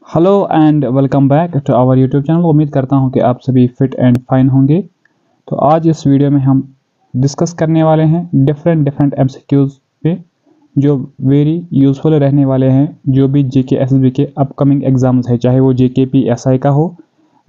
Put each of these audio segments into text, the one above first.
Hello and welcome back to our YouTube channel. उम्मीद करता हूं कि आप सभी फिट एंड फाइन होंगे। तो आज इस वीडियो में हम डिस्कस करने वाले हैं डिफरेंट एमसीक्यूज पे जो वेरी यूज़फुल रहने वाले हैं, जो भी जेके एसएसबी के अपकमिंग एग्जाम्स है, चाहे वो जेकेपी एसआई का हो,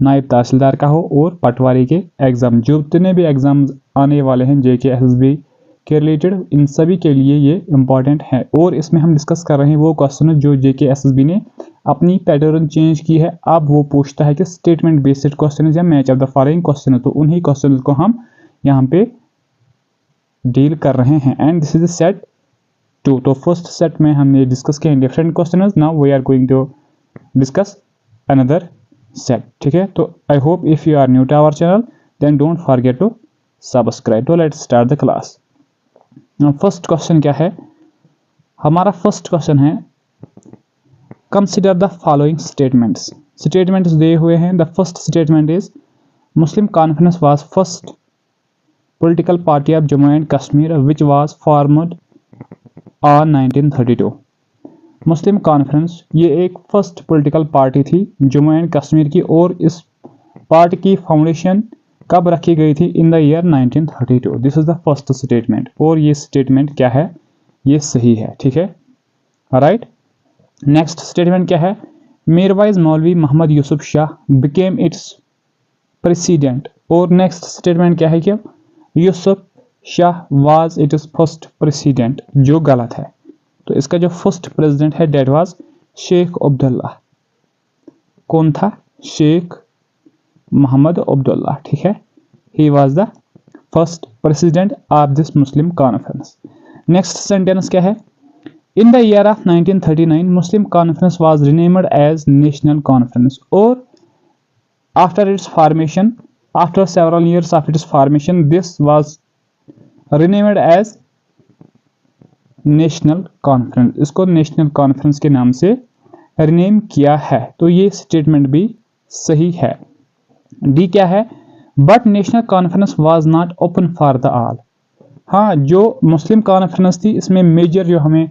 नायब तहसीलदार का हो और पटवारी के एग्ज़ाम, जो जितने भी एग्ज़ाम्स आने वाले हैं जेके एसएसबी के रिलेटेड, इन सभी के लिए ये इम्पॉर्टेंट है। और इसमें हम डिस्कस कर रहे हैं वो क्वेश्चन जो जेके एसएसबी ने अपनी पैटर्न चेंज की है। अब वो पूछता है कि स्टेटमेंट बेस्ड क्वेश्चन या match of the following question, तो उन्हीं क्वेश्चन को हम यहाँ पे डील कर रहे हैं। And this is set 2। तो फर्स्ट सेट में हमने डिस्कस किए different question, now we are going to discuss another set. ठीक है, तो I hope if you are new to our channel then don't forget to subscribe. तो let's start the class. First question क्या है हमारा? First question है consider the following statements. Statements दिए हुए हैं। The first statement is Muslim conference was first political party of Jammu and Kashmir which was formed on 1932। Muslim conference ये एक फर्स्ट पॉलिटिकल पार्टी थी जम्मू एंड कश्मीर की, और इस पार्टी की फाउंडेशन कब रखी गई थी? इन the year 1932। This is the first statement. और ये स्टेटमेंट क्या है? ये सही है। ठीक है, राइट। नेक्स्ट स्टेटमेंट क्या है? Mirwaiz Maulvi Mohammad Yusuf Shah became its president. और नेक्स्ट स्टेटमेंट क्या है कि Yusuf Shah was its first president, जो गलत है। तो इसका जो फर्स्ट प्रेसिडेंट है डेट वाज शेख अब्दुल्ला। कौन था? शेख मोहम्मद अब्दुल्ला। ठीक है, he was the first president of this Muslim Conference. Next sentence क्या है? In the year of 1939, Muslim Conference was renamed as National Conference. Or after its formation, after several years of its formation, this was renamed as National Conference. इसको National Conference के नाम से rename किया है। तो ये स्टेटमेंट भी सही है। डी क्या है? But National Conference was not open for the all. हाँ, जो मुस्लिम कॉन्फ्रेंस थी इसमें मेजर जो हमें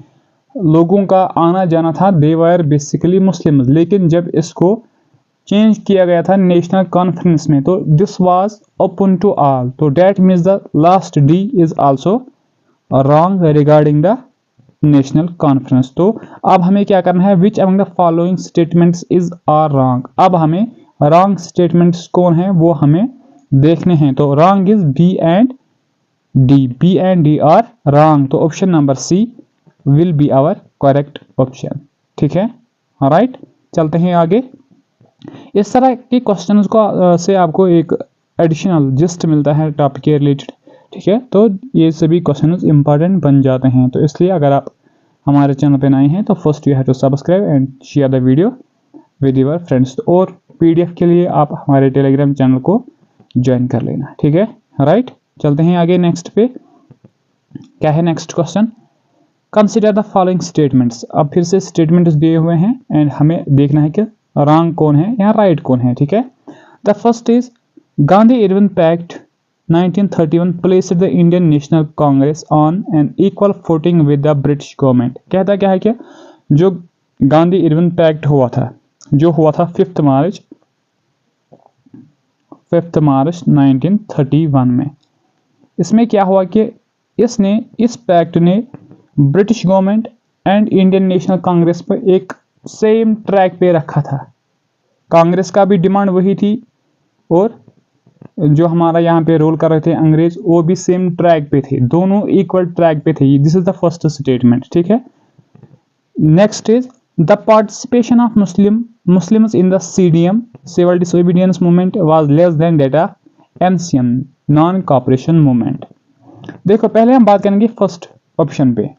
लोगों का आना जाना था, दे वर बेसिकली मुस्लिम। लेकिन जब इसको चेंज किया गया था नेशनल कॉन्फ्रेंस में, तो this was open to all. तो that means the last D is also wrong regarding the National Conference. तो अब हमें क्या करना है? Which among the following statements is are wrong. अब हमें रॉन्ग स्टेटमेंट्स कौन है वो हमें देखने हैं। तो wrong is B and D. B and D are wrong. तो option number C will be our correct option. ठीक है, राइट। चलते हैं आगे। इस तरह के क्वेश्चंस को से आपको एक एडिशनल जिस्ट मिलता है टॉपिक के रिलेटेड। ठीक है, तो ये सभी क्वेश्चंस इंपॉर्टेंट बन जाते हैं। तो इसलिए अगर आप हमारे चैनल पे नए हैं तो first you have to subscribe and share the video with your friends. और पीडीएफ के लिए आप हमारे टेलीग्राम चैनल को ज्वाइन कर लेना। ठीक है, राइट। चलते हैं आगे नेक्स्ट पे। क्या है next question? Consider the following statements. अब फिर से स्टेटमेंट्स दिए हुए हैं एंड हमें देखना है कि रॉन्ग कौन है या राइट कौन है। ठीक है, the first is Gandhi Irwin pact 1931 placed the Indian National Congress on an equal footing with the British government. कहता क्या है कि जो गांधी इरविन पैक्ट हुआ था, जो हुआ था 5 मार्च 1931 में, इसमें क्या हुआ कि इस पैक्ट ने British government and Indian National Congress पर एक सेम ट्रैक पे रखा था। कांग्रेस का भी डिमांड वही थी और जो हमारा यहाँ पे रोल कर रहे थे अंग्रेज, वो भी सेम ट्रैक पे थे। दोनों इक्वल ट्रैक पे थे। This is the first statement. ठीक है, next is the participation of Muslims in the CDM civil disobedience movement was less than that of MCM non cooperation movement. देखो, पहले हम बात करेंगे फर्स्ट ऑप्शन पे।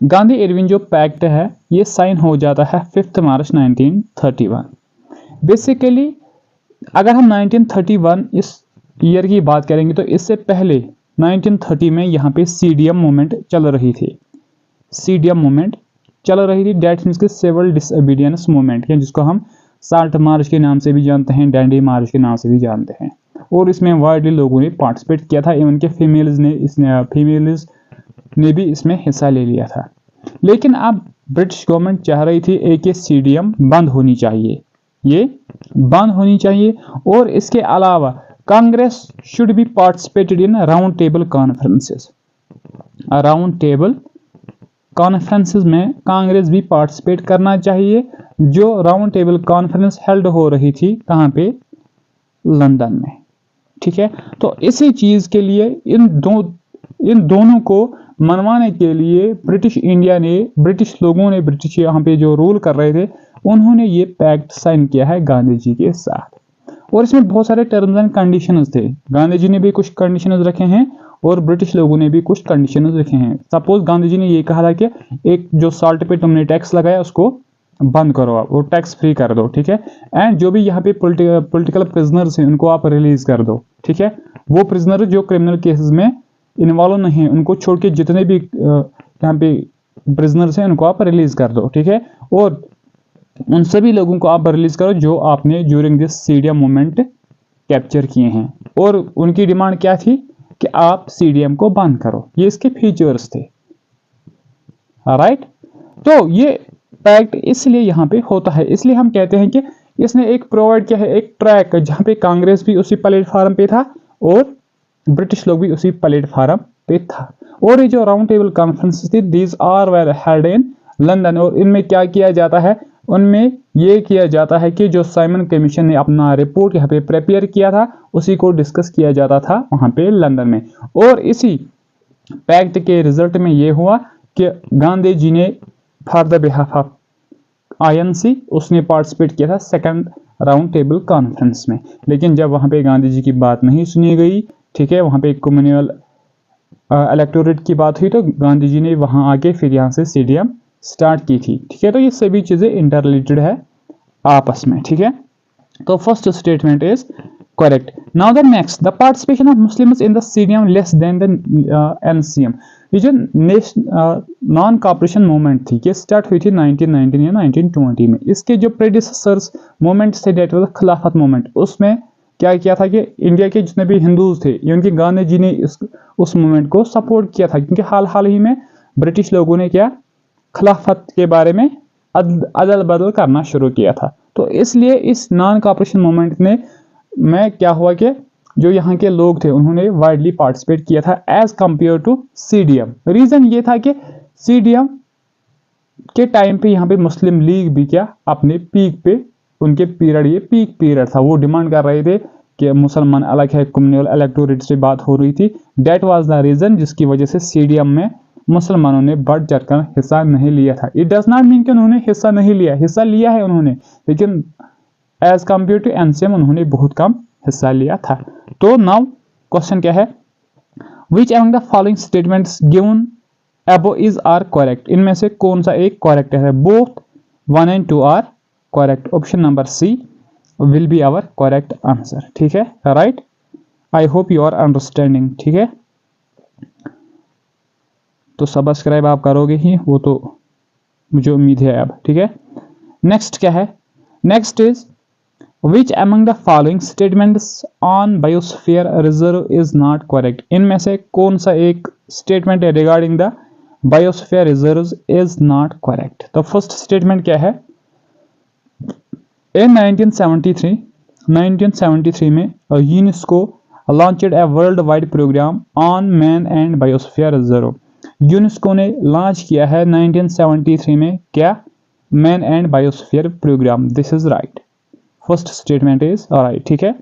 गांधी इरविन जो पैक्ट है ये साइन हो जाता है 5 मार्च 1931। बेसिकली अगर हम 1931 इस ईयर की बात करेंगे तो इससे पहले 1930 में यहाँ पे सीडीएम मूवमेंट चल रही थी। सीडीएम मूवमेंट चल रही थी, डेट मीन्स के सिविल डिसोबीडियंस मूवमेंट, जिसको हम साल्ट मार्च के नाम से भी जानते हैं, डैंडी मार्च के नाम से भी जानते हैं। और इसमें वाइडली लोगों ने पार्टिसिपेट किया था, इवन के फीमेल्स ने भी इसमें हिस्सा ले लिया था। लेकिन अब ब्रिटिश गवर्नमेंट चाह रही थी एक ये CDM बंद होनी चाहिए, ये बंद होनी चाहिए। और इसके अलावा Congress should be participated in round table conferences, round table conferences में कांग्रेस भी पार्टिसिपेट करना चाहिए, जो राउंड टेबल कॉन्फ्रेंस हेल्ड हो रही थी कहाँ पे, लंदन में। ठीक है, तो इसी चीज के लिए इन दोनों को मनवाने के लिए ब्रिटिश इंडिया ने, ब्रिटिश लोगों ने, ब्रिटिश यहाँ पे जो रूल कर रहे थे, उन्होंने ये पैक्ट साइन किया है गांधी जी के साथ। और इसमें बहुत सारे टर्म्स एंड कंडीशंस थे, गांधी जी ने भी कुछ कंडीशंस रखे हैं और ब्रिटिश लोगों ने भी कुछ कंडीशंस रखे हैं। सपोज गांधी जी ने ये कहा था कि एक जो साल्ट पे तुमने टैक्स लगाया उसको बंद करो आप, वो टैक्स फ्री कर दो। ठीक है, एंड जो भी यहाँ पे पॉलिटिकल प्रिजनर्स हैं उनको आप रिलीज कर दो। ठीक है, वो प्रिजनर जो क्रिमिनल केसेस में इन्वॉल्व नहीं है उनको छोड़ के जितने भी यहाँ पे प्रिजनर्स हैं उनको आप रिलीज कर दो। ठीक है, और उन सभी लोगों को आप रिलीज करो जो आपने during this CDM movement capture किए हैं। और उनकी डिमांड क्या थी कि आप CDM को बंद करो, ये इसके फीचर्स थे। राइट, तो ये पैक्ट इसलिए यहाँ पे होता है, इसलिए हम कहते हैं कि इसने एक प्रोवाइड किया है एक ट्रैक, जहाँ पे कांग्रेस भी उसी प्लेटफॉर्म पे था और ब्रिटिश लोग भी उसी प्लेटफॉर्म पे था। और ये जो राउंड टेबल कॉन्फ्रेंसेस थी, these are were held in London. और इनमें क्या किया जाता है, उनमें ये किया जाता है कि जो साइमन कमीशन ने अपना रिपोर्ट यहाँ पे प्रिपेयर किया था उसी को डिस्कस किया जाता था वहां पे लंदन में। और इसी पैक्ट के रिजल्ट में ये हुआ कि गांधी जी ने for the behalf of INC उसने पार्टिसिपेट किया था सेकंड राउंड टेबल कॉन्फ्रेंस में। लेकिन जब वहां पे गांधी जी की बात नहीं सुनी गई, ठीक है, वहां पे कम्युनल इलेक्टोरेट की बात हुई, तो गांधी जी ने वहां आके फिर यहाँ से CDM स्टार्ट की थी। ठीक है, तो ये सभी चीजें इंटर रिलेटेड है आपस में। ठीक है, तो first statement is correct. Now the next, the participation of Muslims in the CDM less than the NCM। ये जो नॉन कॉपरेशन मूवमेंट थी ये स्टार्ट हुई थी 1919 या 1920 में। इसके जो प्रेडिसेसर्स मूवमेंट्स थे डेट वाज खिलाफत मूवमेंट, उसमें क्या किया था कि इंडिया के जितने भी हिंदूज थे उनके गांधी जी ने उस मूवमेंट को सपोर्ट किया था, क्योंकि हाल ही में ब्रिटिश लोगों ने क्या खिलाफत के बारे में अदल बदल करना शुरू किया था। तो इसलिए इस नॉन कॉपरेशन मूवमेंट में क्या हुआ कि जो यहाँ के लोग थे उन्होंने वाइडली पार्टिसिपेट किया था as compare to CDM। Reason ये था कि CDM के टाइम पे यहाँ पे मुस्लिम लीग भी क्या अपने पीक पे, उनके पीरियड, ये पीक पीरियड था, वो डिमांड कर रहे थे कि मुसलमान अलग है, कम्युनल इलेक्टोरेट से बात हो रही थी। डेट वाज द रीजन जिसकी वजह से CDM में मुसलमानों ने बढ़ चढ़कर हिस्सा नहीं लिया था। इट डज नॉट मीन कि उन्होंने हिस्सा नहीं लिया, हिस्सा लिया है उन्होंने, लेकिन एज कंपेयर टू NCM उन्होंने बहुत कम हिस्सा लिया था। तो नाउ क्वेश्चन क्या है, which among the following statements given above is are correct. इनमें से कौन सा एक करेक्ट है, both 1 and 2 are correct. Option number C will be our correct answer. ठीक है, right, I hope you are understanding. ठीक है, तो सब्सक्राइब आप करोगे ही, वो तो मुझे उम्मीद है अब। ठीक है, नेक्स्ट क्या है, next is which among the following statements on biosphere reserve is not correct. इनमें से कौन सा एक स्टेटमेंट है regarding the biosphere reserve is not correct. तो फर्स्ट स्टेटमेंट क्या है, इन 1973 में UNESCO launched a world wide programme on man and biosphere reserve. UNESCO ने लॉन्च किया है 1973 में क्या, man and biosphere programme. This is right, first statement is right. ठीक है,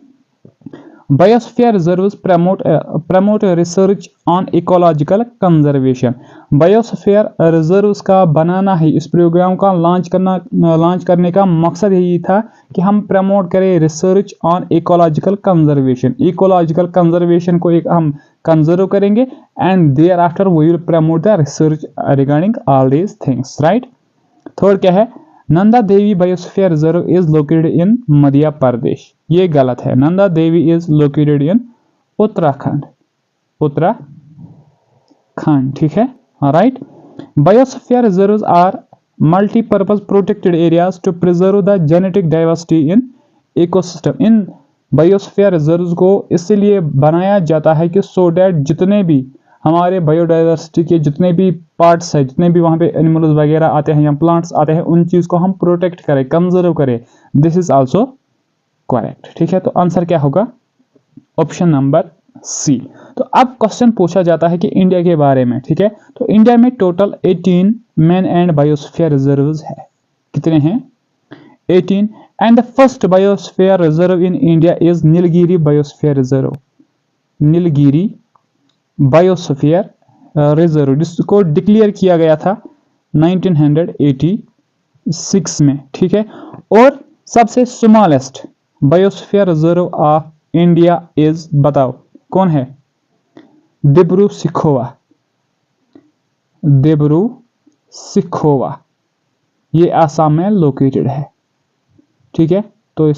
biosphere reserves promote research on ecological conservation. Biosphere reserves का बनाना ही, इस programme का लॉन्च करने का मकसद यही था कि हम प्रमोट करें research on ecological conservation. Ecological conservation को एक हम कंजर्व करेंगे and thereafter we will promote the research regarding all these things. Right, third क्या है, Nanda Devi biosphere reserve is located in Madhya Pradesh. ये गलत है, Nanda Devi is located in Uttarakhand, ठीक है, right. Biosphere reserves are multipurpose protected areas to preserve the genetic diversity in ecosystem. इन biosphere reserves को इसलिए बनाया जाता है कि सो डैट जितने भी हमारे बायोडाइवर्सिटी के जितने भी पार्ट्स है, जितने भी वहाँ पे एनिमल्स वगैरह आते हैं या प्लांट्स आते हैं, उन चीज़ को हम प्रोटेक्ट करें, कंजर्व करें। This is also correct. ठीक है, तो आंसर क्या होगा? Option number C. तो अब क्वेश्चन पूछा जाता है कि इंडिया के बारे में। ठीक है, तो इंडिया में total 18 man and biosphere reserves है। कितने हैं? 18। And the first biosphere reserve in India is Nilgiri biosphere reserve. Nilgiri biosphere reserve, जिसको डिक्लेयर किया गया था 1986 में। ठीक है, और सबसे smallest biosphere reserve of India is, बताओ कौन है? दिब्रू सिखोवा। दिब्रू सिखोवा, ये आसाम में लोकेटेड है। ठीक है, तो ये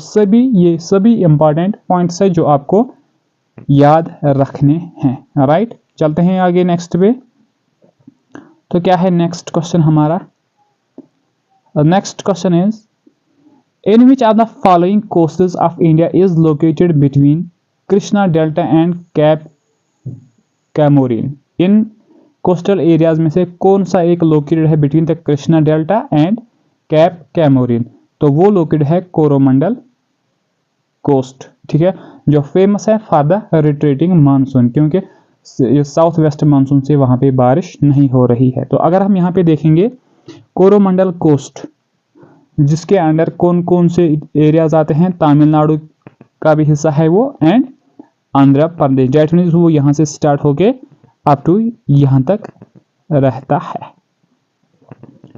सभी इंपॉर्टेंट पॉइंट्स है जो आपको याद रखने हैं। राइट, चलते हैं आगे नेक्स्ट पे। तो क्या है नेक्स्ट क्वेश्चन हमारा? Next question is in which of the following coasts of India is located between Krishna delta and cape Comorin. In coastal areas में से कौन सा एक लोकेटेड है between the Krishna delta and cape Comorin? तो वो लोकेटेड है कोरोमंडल कोस्ट। ठीक है, जो फेमस है फॉर द रिट्रीटिंग मानसून, क्योंकि साउथ वेस्ट मानसून से वहां पे बारिश नहीं हो रही है। तो अगर हम यहाँ पे देखेंगे कोरोमंडल कोस्ट, जिसके अंडर कौन कौन से एरियाज आते हैं? तमिलनाडु का भी हिस्सा है वो, and Andhra Pradesh. That means वो यहाँ से स्टार्ट होके अप टू यहाँ तक रहता है।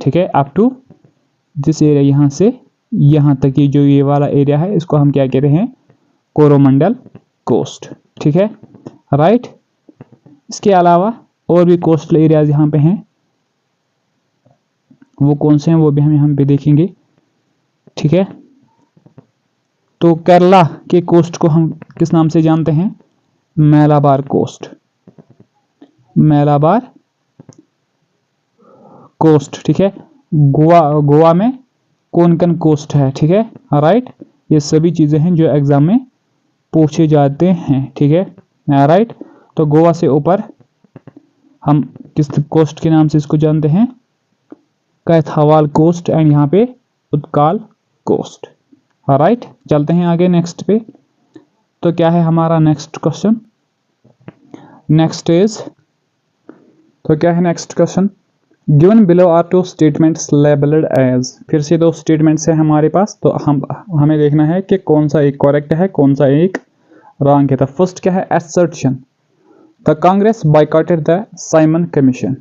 ठीक है, अप टू दिस एरिया, यहाँ से यहाँ तक की जो ये वाला एरिया है, इसको हम क्या कहते हैं? कोरोमंडल कोस्ट। ठीक है, राइट। इसके अलावा और भी कोस्टल एरियाज यहाँ पे हैं, वो कौन से हैं वो भी हम यहाँ पे देखेंगे। ठीक है, तो केरला के कोस्ट को हम किस नाम से जानते हैं? मैलाबार कोस्ट। मैलाबार कोस्ट। ठीक है, गोवा में कोंकण कोस्ट है। ठीक है, राइट। ये सभी चीजें हैं जो एग्जाम में पूछे जाते हैं। ठीक है, राइट। तो गोवा से ऊपर हम किस कोस्ट के नाम से इसको जानते हैं? कैथावाल कोस्ट, एंड यहाँ पे उत्काल कोस्ट। राइट, चलते हैं आगे नेक्स्ट पे। तो क्या है हमारा नेक्स्ट क्वेश्चन? नेक्स्ट इज, तो क्या है next question? Given below are two statements labelled as. फिर से दो स्टेटमेंट्स है हमारे पास, तो हमें देखना है कि कौन सा एक करेक्ट है, कौन सा एक रॉन्ग है। तो फर्स्ट क्या है? Assertion the Congress boycotted the Simon commission.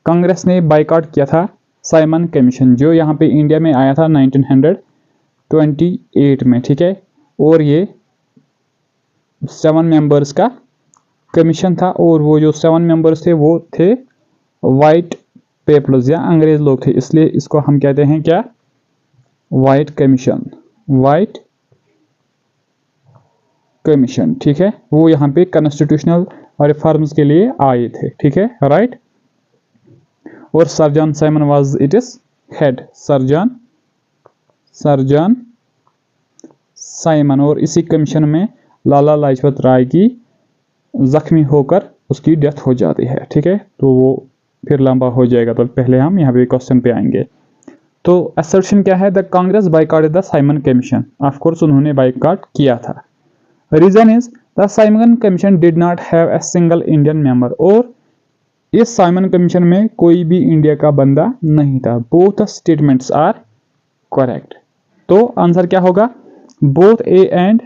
Congress ने बाइकआउट किया था साइमन कमीशन, जो यहाँ पे इंडिया में आया था 1928 में। ठीक है, और ये 7 मेंबर्स का कमीशन था, और वो जो 7 मेंबर्स थे वो थे वाइट पीपल्स या अंग्रेज लोग थे, इसलिए इसको हम कहते हैं क्या? White commission. White commission. ठीक है, वो यहाँ पे कॉन्स्टिट्यूशनल रिफॉर्म्स के लिए आए थे। ठीक है, राइट। और sir John Simon was it is head. Sir John Simon. और इसी कमीशन में लाला लाजपत राय की जख्मी होकर उसकी डेथ हो जाती है। ठीक है, तो वो फिर लंबा हो जाएगा, तो पहले हम यहाँ पे क्वेश्चन पे आएंगे। तो असर्शन क्या है? The Congress boycotted the Simon Commission. Of course उन्होंने बाइकआउट किया था। Reason is the Simon Commission did not have a single Indian member. और इस साइमन कमीशन में कोई भी इंडिया का बंदा नहीं था। Both statements are correct. तो आंसर क्या होगा? Both A and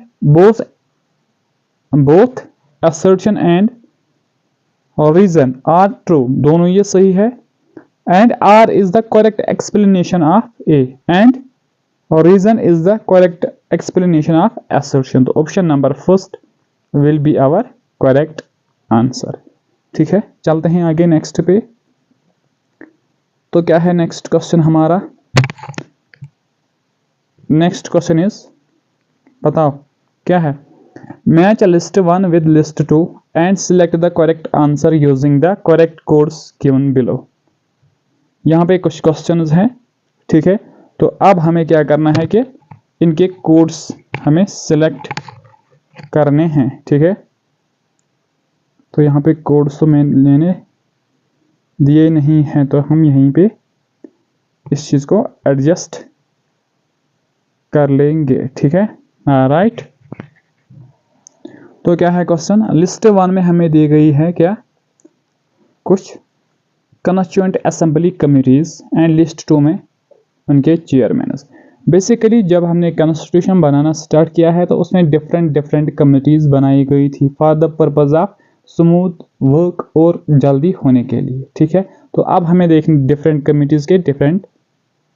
both assertion and reason are true। दोनों ये सही है। and R is the correct explanation of A and reason is the correct explanation of assertion। तो option number first will be our correct answer। ठीक है, चलते हैं आगे नेक्स्ट पे। तो क्या है नेक्स्ट क्वेश्चन हमारा? नेक्स्ट क्वेश्चन इज, बताओ क्या है? Match list 1 with list 2 and select the correct answer using the correct codes given below। यहाँ पे कुछ क्वेश्चंस हैं। ठीक है, तो अब हमें क्या करना है कि इनके कोड्स हमें सिलेक्ट करने हैं। ठीक है, तो यहाँ पे कोड्स तो मैंने दिए नहीं हैं, तो हम यहीं पे इस चीज़ को एडजस्ट कर लेंगे, ठीक है, राइट। तो क्या है क्वेश्चन, लिस्ट 1 में हमें दी गई है क्या, कुछ constituent assembly committees and list 2 में उनके चेयरमैन। बेसिकली जब हमने कॉन्स्टिट्यूशन बनाना स्टार्ट किया है तो उसमें डिफरेंट कमिटीज बनाई गई थी for the purpose of smooth work और जल्दी होने के लिए, ठीक है। तो अब हमें देखने डिफरेंट कमिटीज के डिफरेंट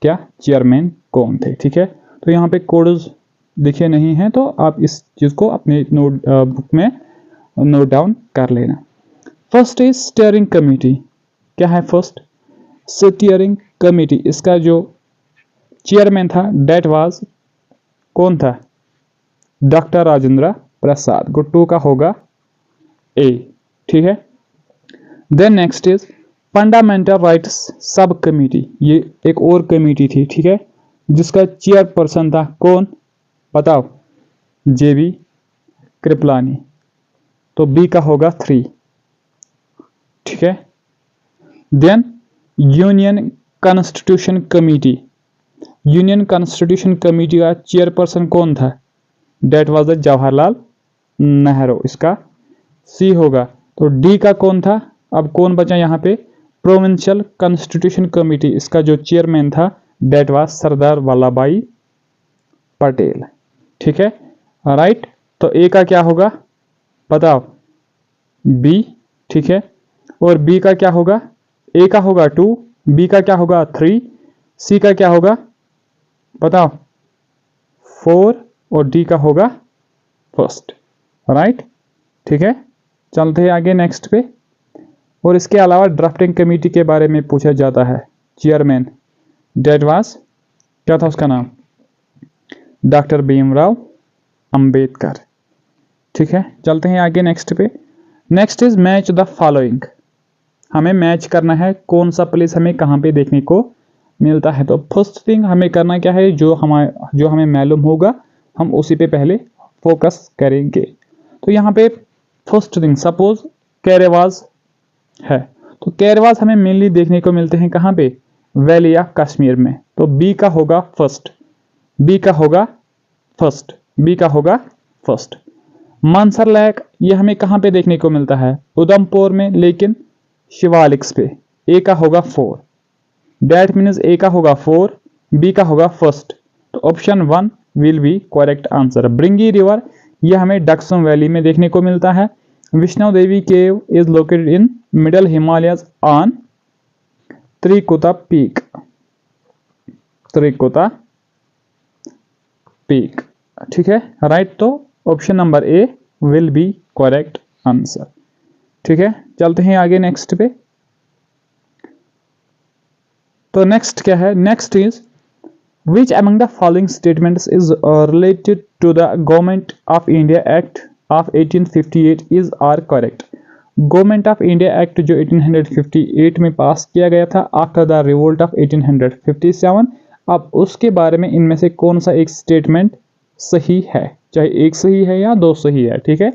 क्या चेयरमैन कौन थे, ठीक है। तो यहाँ पे कोड्स दिखे नहीं हैं, तो आप इस चीज़ को अपने नोट बुक में नोट डाउन कर लेना। First is steering committee. क्या है फर्स्ट, स्टीयरिंग कमेटी, इसका जो चेयरमैन था डेट वाज कौन था, डॉक्टर राजेंद्र प्रसाद। गुट्टू का होगा ए, ठीक है। Then next is fundamental rights sub committee, ये एक और कमेटी थी, ठीक है, जिसका चेयरपर्सन था कौन, बताओ, जेबी कृपलानी। तो बी का होगा 3, ठीक है। Then union constitution committee, union constitution committee का चेयरपर्सन कौन था, that was the Jawaharlal Nehru, इसका सी होगा। तो डी का कौन था, अब कौन बचा यहाँ पे, प्रोविंशियल कॉन्स्टिट्यूशन कमेटी, इसका जो चेयरमैन था डेट वाज सरदार वल्लभ भाई पटेल, ठीक है, राइट। तो ए का क्या होगा बताओ, बी, ठीक है। और बी का क्या होगा, ए का होगा 2, बी का क्या होगा 3, सी का क्या होगा बताओ 4, और डी का होगा फर्स्ट, राइट, ठीक है। चलते हैं आगे नेक्स्ट पे। और इसके अलावा ड्राफ्टिंग कमेटी के बारे में पूछा जाता है, चेयरमैन डेट वाज क्या था उसका नाम, डॉक्टर भीमराव अंबेडकर, ठीक है। चलते हैं आगे नेक्स्ट पे। Next is match the following, हमें मैच करना है कौन सा प्लेस हमें कहाँ पे देखने को मिलता है। तो फर्स्ट थिंग हमें करना क्या है, जो हमें मालूम होगा हम उसी पे पहले फोकस करेंगे। तो यहाँ पे फर्स्ट थिंग सपोज कैरेवाज है, तो कैरेवाज हमें मेनली देखने को मिलते हैं कहाँ पे, वैली ऑफ कश्मीर में। तो बी का होगा फर्स्ट, बी का होगा फर्स्ट, बी का होगा फर्स्ट। मानसर लेक ये हमें कहाँ पे देखने को मिलता है, उधमपुर में, लेकिन शिवालिक्स पे। ए का होगा 4, दैट मीन्स ए का होगा 4, बी का होगा फर्स्ट। तो option 1 will be correct answer. Bringi river ये हमें डक्सम वैली में देखने को मिलता है। Vishnu Devi cave is located in middle Himalayas on Trikuta peak, Trikuta peak, ठीक है, राइट। तो option number A will be correct answer, ठीक है। चलते हैं आगे नेक्स्ट पे। तो नेक्स्ट क्या है, next is which among the following statements is related to the Government of India Act of 1858 is are correct. Government of India Act जो 1858 में पास किया गया था आफ्टर द रिवोल्ट ऑफ 1857, अब उसके बारे में इनमें से कौन सा एक स्टेटमेंट सही है, चाहे एक सही है या दो सही है, ठीक है।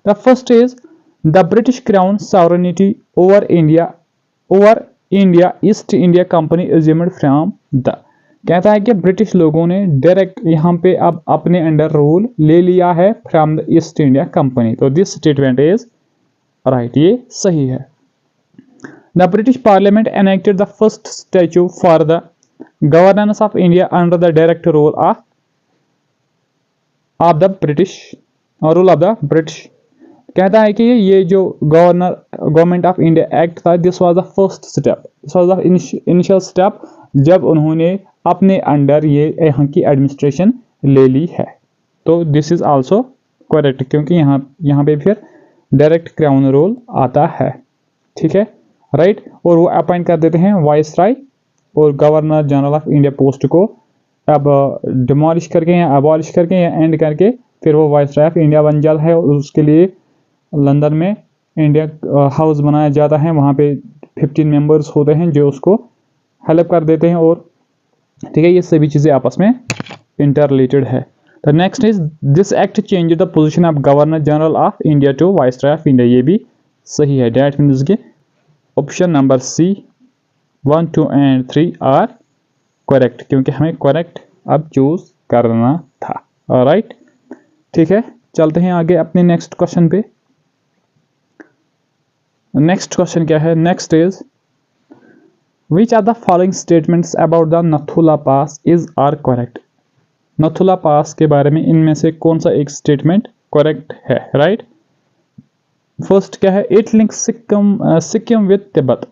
The first is the British crown sovereignty over India east India company assumed from the, कहता है कि ब्रिटिश लोगों ने डायरेक्ट यहाँ पे अब अपने अंडर रूल ले लिया है from the east India company. तो दिस स्टेटमेंट इज राइट, ये सही है। The British parliament enacted the first statue for the governance of India under the direct rule of the British, rule of the British. कहता है कि ये जो government of India act था, this was the first step, this was the initial step जब उन्होंने अपने under ये यहाँ की एडमिनिस्ट्रेशन ले ली है। तो दिस इज आल्सो करेक्ट, क्योंकि यहाँ पे फिर डायरेक्ट क्राउन रूल आता है, ठीक है, राइट। और वो अपॉइंट कर देते हैं वाइसराय और governor general of India post को अब डिमोलिश करके या अबॉलिश करके या एंड करके फिर वो वाइसराय ऑफ इंडिया बन जाता है। और उसके लिए लंदन में इंडिया हाउस बनाया जाता है, वहाँ पे 15 मेंबर्स होते हैं जो उसको हेल्प कर देते हैं, और ठीक है, ये सभी चीज़ें आपस में इंटर रिलेटेड है। तो next is this act change the position of governor general of India to viceroy of India, ये भी सही है। डैट मीन्स कि option number C 1, 2 and 3 are correct, क्योंकि हमें करेक्ट अब चूज करना था। ऑलराइट, ठीक है, चलते हैं आगे अपने नेक्स्ट क्वेश्चन पे। नेक्स्ट क्वेश्चन क्या है? Next is which are the following statements about the Nathula pass is are correct. Nathula pass के बारे में इनमें से कौन सा एक स्टेटमेंट करेक्ट है? राइट, फर्स्ट क्या है? It links Sikkim with Tibet.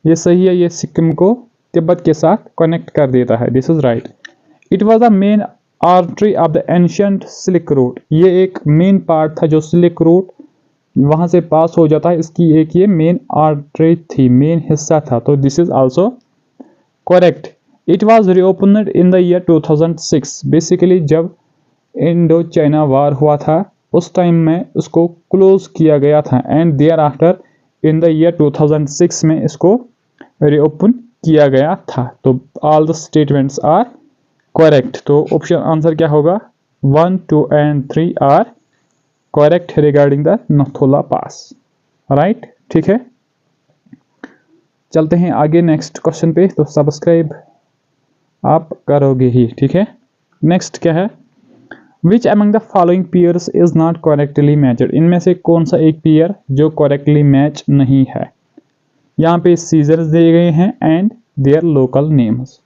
ये सही है, ये सिक्किम को तिब्बत के साथ कनेक्ट कर देता है। This is right. It was the main artery of the ancient silk route. ये एक मेन पार्ट था जो सिल्क रूट वहां से पास हो जाता है, इसकी एक ये मेन आर्टरी थी, मेन हिस्सा था। तो this is also correct. It was reopened in the year 2006। Basically जब इंडो चाइना वार हुआ था उस टाइम में उसको क्लोज किया गया था, and thereafter in the year 2006 में इसको रीओपन किया गया था। तो all the statements are correct. तो ऑप्शन आंसर क्या होगा? 1, 2 and 3 are correct regarding the Nathula pass. Right, ठीक है, चलते हैं आगे नेक्स्ट क्वेश्चन पे। तो सब्सक्राइब आप करोगे ही, ठीक है। नेक्स्ट क्या है? Which among the following pairs is not correctly matched. इनमें से कौन सा एक पेयर जो करेक्टली मैच नहीं है? यहाँ पे सीजर्स दिए गए हैं and their local names.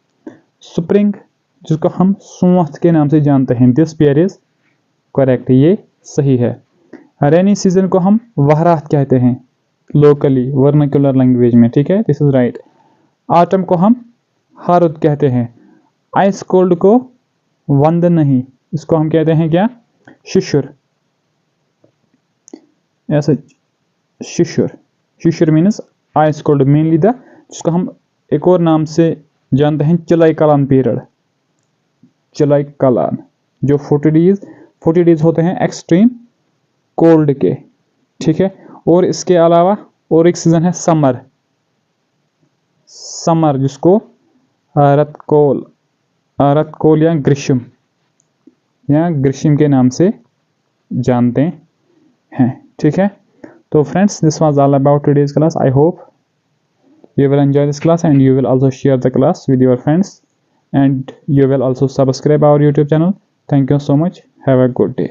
Spring, जिसको हम सोंठ के नाम से जानते हैं, दिस पेयर इज करेक्ट, ये सही है। रेनी सीजन को हम वहरात कहते हैं लोकली वर्नाक्युलर लैंग्वेज में, ठीक है, दिस इज राइट। ऑटम को हम हारुद कहते हैं। आइस कोल्ड को वंद नहीं, इसको हम कहते हैं क्या? शिशुर। ऐसा शिशुर, शिशुर means ice cold mainly the, जिसको हम एक और नाम से जानते हैं चिलाई कलान पीरियड। चिलाई कलान जो 40 डेज होते हैं एक्सट्रीम कोल्ड के, ठीक है। और इसके अलावा और एक सीजन है समर, समर जिसको रतकोल या ग्रीष्म के नाम से जानते हैं, ठीक है। तो friends, this was all about today's class. I hope you will enjoy this class and you will also share the class with your friends and you will also subscribe our YouTube channel. Thank you so much. Have a good day.